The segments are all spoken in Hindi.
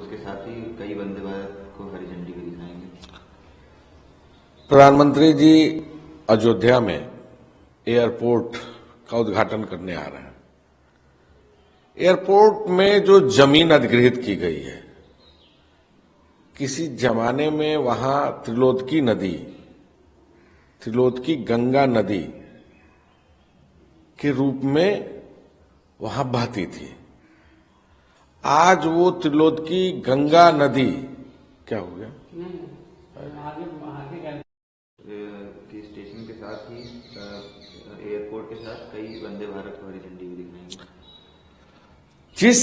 उसके साथ ही कई वंदे भारत को हरी झंडी भी दिखाएंगे। प्रधानमंत्री जी अयोध्या में एयरपोर्ट का उद्घाटन करने आ रहे हैं। एयरपोर्ट में जो जमीन अधिग्रहित की गई है, किसी जमाने में वहां त्रिलोदकी गंगा नदी के रूप में वहां बहती थी। आज वो त्रिलोदकी गंगा नदी क्या हो गया कि स्टेशन के साथ ही एयरपोर्ट के साथ कई वंदे भारत को हरी झंडी भी दिखाएंगे। जिस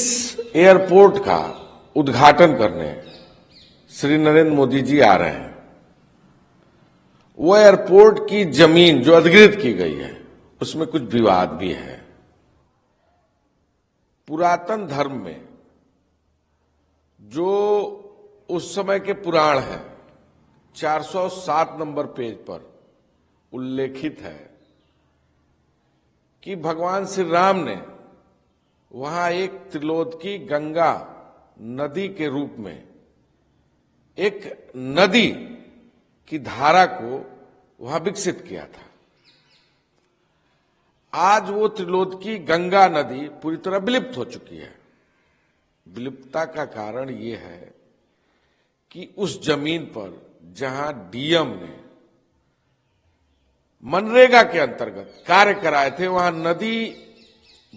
एयरपोर्ट का उद्घाटन करने श्री नरेंद्र मोदी जी आ रहे हैं, वो एयरपोर्ट की जमीन जो अधिग्रहित की गई है, उसमें कुछ विवाद भी है। पुरातन धर्म में जो उस समय के पुराण है, 407 नंबर पेज पर उल्लेखित है कि भगवान श्री राम ने वहां एक त्रिलोदकी गंगा नदी के रूप में एक नदी की धारा को वहां विकसित किया था। आज वो त्रिलोदकी गंगा नदी पूरी तरह विलुप्त हो चुकी है। विलुप्तता का कारण ये है कि उस जमीन पर जहां डीएम ने मनरेगा के अंतर्गत कार्य कराए थे, वहां नदी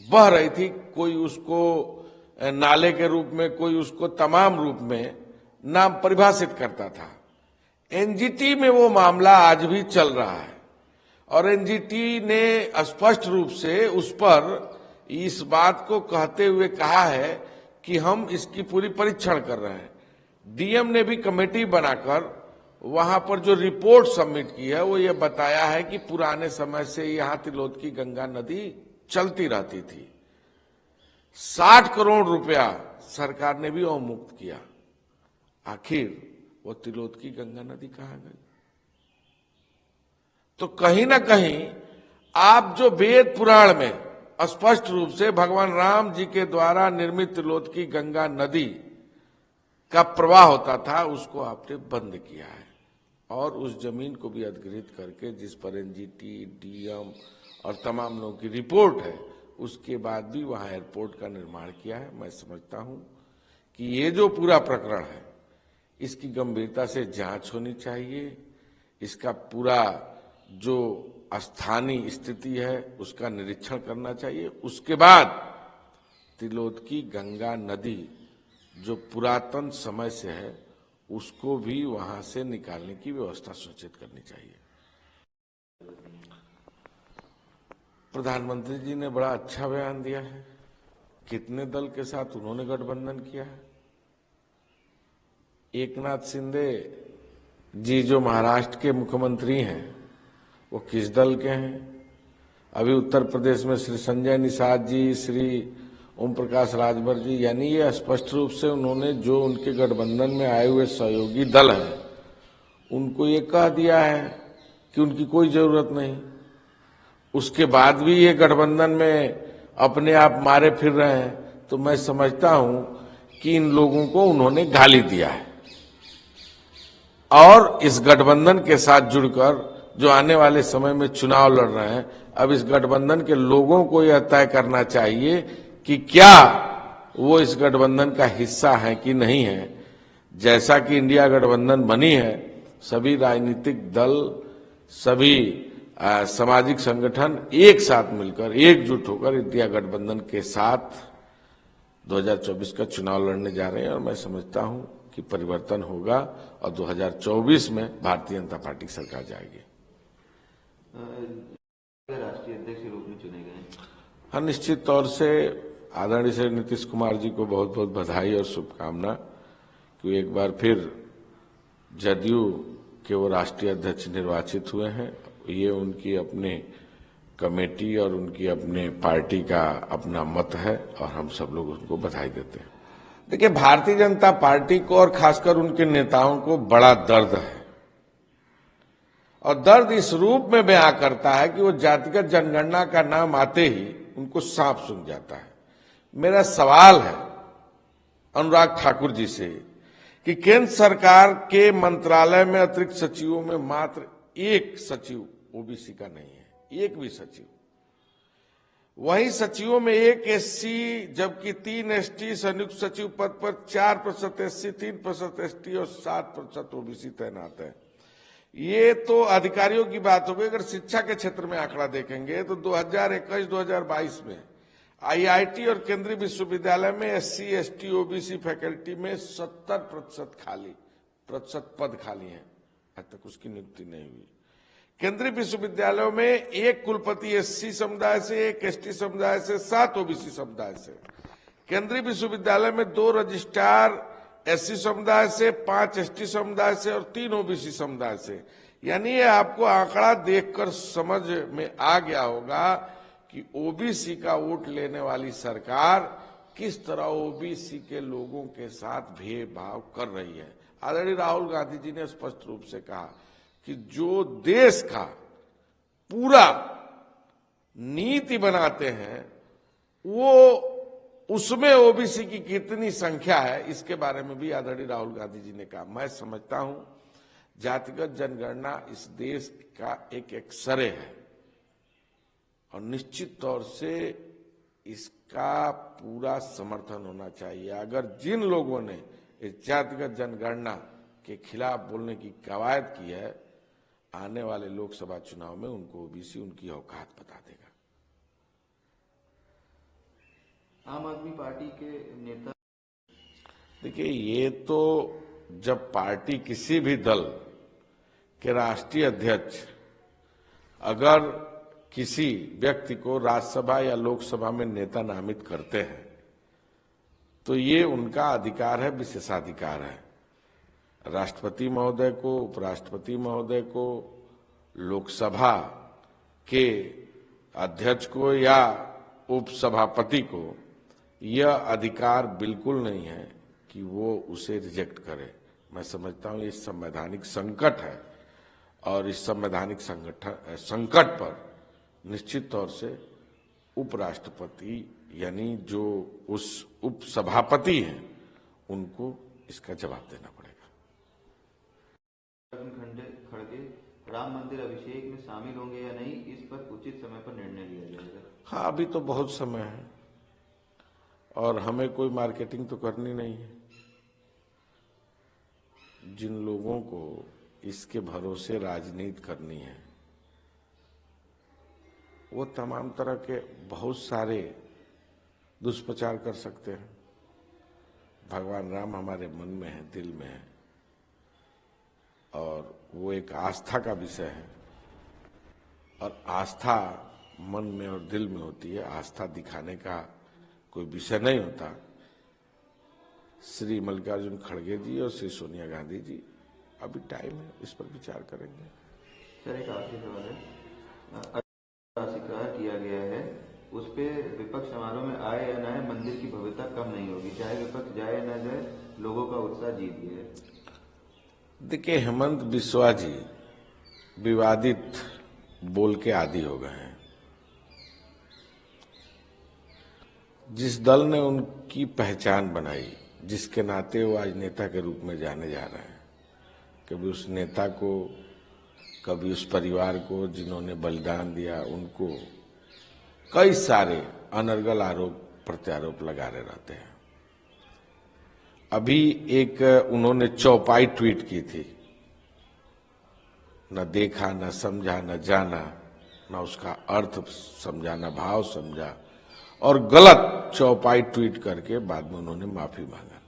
बह रही थी। कोई उसको नाले के रूप में, कोई उसको तमाम रूप में नाम परिभाषित करता था। एनजीटी में वो मामला आज भी चल रहा है और एनजीटी ने स्पष्ट रूप से उस पर इस बात को कहते हुए कहा है कि हम इसकी पूरी परीक्षण कर रहे हैं। डीएम ने भी कमेटी बनाकर वहां पर जो रिपोर्ट सबमिट की है, वो ये बताया है कि पुराने समय से यहां त्रिलोदकी गंगा नदी चलती रहती थी। 60 करोड़ रुपया सरकार ने भी अवमुक्त किया। आखिर वो त्रिलोदकी गंगा नदी कहां गई? तो कहीं ना कहीं आप जो वेद पुराण में स्पष्ट रूप से भगवान राम जी के द्वारा निर्मित त्रिलोदकी गंगा नदी का प्रवाह होता था, उसको आपने बंद किया है और उस जमीन को भी अधिग्रहित करके, जिस पर एनजीटी, डीएम और तमाम लोगों की रिपोर्ट है, उसके बाद भी वहां एयरपोर्ट का निर्माण किया है। मैं समझता हूं कि ये जो पूरा प्रकरण है, इसकी गंभीरता से जांच होनी चाहिए। इसका पूरा जो स्थानीय स्थिति है उसका निरीक्षण करना चाहिए। उसके बाद त्रिलोदकी गंगा नदी जो पुरातन समय से है, उसको भी वहां से निकालने की व्यवस्था सुनिश्चित करनी चाहिए। प्रधानमंत्री जी ने बड़ा अच्छा बयान दिया है। कितने दल के साथ उन्होंने गठबंधन किया है। एकनाथ शिंदे जी जो महाराष्ट्र के मुख्यमंत्री हैं, वो किस दल के हैं? अभी उत्तर प्रदेश में श्री संजय निषाद जी, श्री ओम प्रकाश राजभर जी, यानी ये स्पष्ट रूप से उन्होंने जो उनके गठबंधन में आए हुए सहयोगी दल हैं, उनको ये कह दिया है कि उनकी कोई जरूरत नहीं। उसके बाद भी ये गठबंधन में अपने आप मारे फिर रहे हैं। तो मैं समझता हूं कि इन लोगों को उन्होंने गाली दिया है और इस गठबंधन के साथ जुड़कर जो आने वाले समय में चुनाव लड़ रहे हैं, अब इस गठबंधन के लोगों को यह तय करना चाहिए कि क्या वो इस गठबंधन का हिस्सा है कि नहीं है। जैसा कि इंडिया गठबंधन बनी है, सभी राजनीतिक दल, सभी सामाजिक संगठन एक साथ मिलकर, एकजुट होकर इंडिया गठबंधन के साथ 2024 का चुनाव लड़ने जा रहे हैं और मैं समझता हूं कि परिवर्तन होगा और 2024 में भारतीय जनता पार्टी की सरकार जाएगी। राष्ट्रीय अध्यक्ष के रूप में चुने गए। हाँ, निश्चित तौर से आदरणीय श्री नीतीश कुमार जी को बहुत बहुत बधाई और शुभकामना कि एक बार फिर जदयू के वो राष्ट्रीय अध्यक्ष निर्वाचित हुए हैं। ये उनकी अपनी कमेटी और उनकी अपने पार्टी का अपना मत है और हम सब लोग उनको बधाई देते हैं। देखिए, भारतीय जनता पार्टी को और खासकर उनके नेताओं को बड़ा दर्द है और दर्द इस रूप में बयां करता है कि वो जातिगत जनगणना का नाम आते ही उनको सांप सूंघ जाता है। मेरा सवाल है अनुराग ठाकुर जी से कि केंद्र सरकार के मंत्रालय में अतिरिक्त सचिवों में मात्र एक सचिव ओबीसी का नहीं है, एक भी सचिव। वहीं सचिवों में एक एससी जबकि 3 एसटी, संयुक्त सचिव पद पर 4% एससी, 3% एसटी और 7% ओबीसी तैनात है। ये तो अधिकारियों की बात हो गई। अगर शिक्षा के क्षेत्र में आंकड़ा देखेंगे तो 2021-2022 में आईआईटी और केंद्रीय विश्वविद्यालय में एससी, एसटी, ओबीसी फैकल्टी में 70% पद खाली हैं। आज तक उसकी नियुक्ति नहीं हुई। केंद्रीय विश्वविद्यालयों में एक कुलपति एससी समुदाय से, एक एसटी समुदाय से, 7 ओबीसी समुदाय से। केंद्रीय विश्वविद्यालय में 2 रजिस्ट्रार एससी समुदाय से, 5 एसटी समुदाय से और 3 ओबीसी समुदाय से। यानी ये आपको आंकड़ा देखकर समझ में आ गया होगा कि ओबीसी का वोट लेने वाली सरकार किस तरह ओबीसी के लोगों के साथ भेदभाव कर रही है। आदरणीय राहुल गांधी जी ने स्पष्ट रूप से कहा कि जो देश का पूरा नीति बनाते हैं वो उसमें ओबीसी की कितनी संख्या है, इसके बारे में भी आदरणीय राहुल गांधी जी ने कहा। मैं समझता हूं जातिगत जनगणना इस देश का एक एक्सरे है और निश्चित तौर से इसका पूरा समर्थन होना चाहिए। अगर जिन लोगों ने इस जातिगत जनगणना के खिलाफ बोलने की कवायद की है, आने वाले लोकसभा चुनाव में उनको ओबीसी उनकी औकात बता देगा। आम आदमी पार्टी के नेता, देखिए, ये तो जब पार्टी किसी भी दल के राष्ट्रीय अध्यक्ष अगर किसी व्यक्ति को राज्यसभा या लोकसभा में नेता नामित करते हैं तो ये उनका अधिकार है, विशेषाधिकार है। राष्ट्रपति महोदय को, उपराष्ट्रपति महोदय को, लोकसभा के अध्यक्ष को या उपसभापति को यह अधिकार बिल्कुल नहीं है कि वो उसे रिजेक्ट करे। मैं समझता हूं ये संवैधानिक संकट है और इस संवैधानिक संकट पर निश्चित तौर से उपराष्ट्रपति यानी जो उस उपसभापति हैं उनको इसका जवाब देना पड़ेगा। खड़गे राम मंदिर अभिषेक में शामिल होंगे या नहीं, इस पर उचित समय पर निर्णय लिया जाएगा। हाँ, अभी तो बहुत समय है और हमें कोई मार्केटिंग तो करनी नहीं है। जिन लोगों को इसके भरोसे राजनीति करनी है वो तमाम तरह के बहुत सारे दुष्प्रचार कर सकते हैं। भगवान राम हमारे मन में है, दिल में है और वो एक आस्था का विषय है और आस्था मन में और दिल में होती है। आस्था दिखाने का कोई विषय नहीं होता। श्री मल्लिकार्जुन खड़गे जी और श्री सोनिया गांधी जी, अभी टाइम है, इस पर विचार करेंगे। सर, एक आखिरी सवाल है। स्वीकार किया गया है, उस पे विपक्ष समारोह में आए या न आए मंदिर की भव्यता कम नहीं होगी, चाहे विपक्ष जाए या न जाए, लोगों का उत्साह जीत गया है। देखिए, हेमंत बिस्वा जी विवादित बोल के आदी हो गए हैं। जिस दल ने उनकी पहचान बनाई, जिसके नाते वो आज नेता के रूप में जाने जा रहे हैं, कभी उस नेता को, कभी उस परिवार को जिन्होंने बलिदान दिया, उनको कई सारे अनर्गल आरोप प्रत्यारोप लगाते रहते हैं। अभी एक उन्होंने चौपाई ट्वीट की थी, न देखा, न समझा, न जाना, न उसका अर्थ समझा, न भाव समझा और गलत चौपाई ट्वीट करके बाद में उन्होंने माफी मांगा।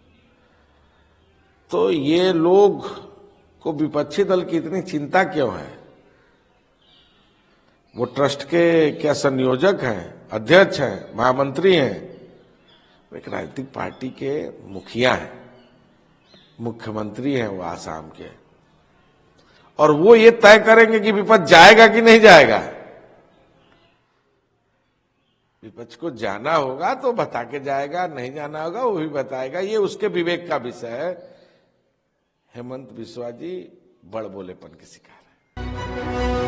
तो ये लोग को विपक्षी दल की इतनी चिंता क्यों है? वो ट्रस्ट के क्या संयोजक हैं, अध्यक्ष हैं, महामंत्री हैं? एक राजनीतिक पार्टी के मुखिया हैं, मुख्यमंत्री हैं वो आसाम के, और वो ये तय करेंगे कि विपक्ष जाएगा कि नहीं जाएगा। विपक्ष को जाना होगा तो बता के जाएगा, नहीं जाना होगा वो भी बताएगा, ये उसके विवेक का विषय है। हेमंत बिस्वा जी बड़ बोलेपन के शिकार है।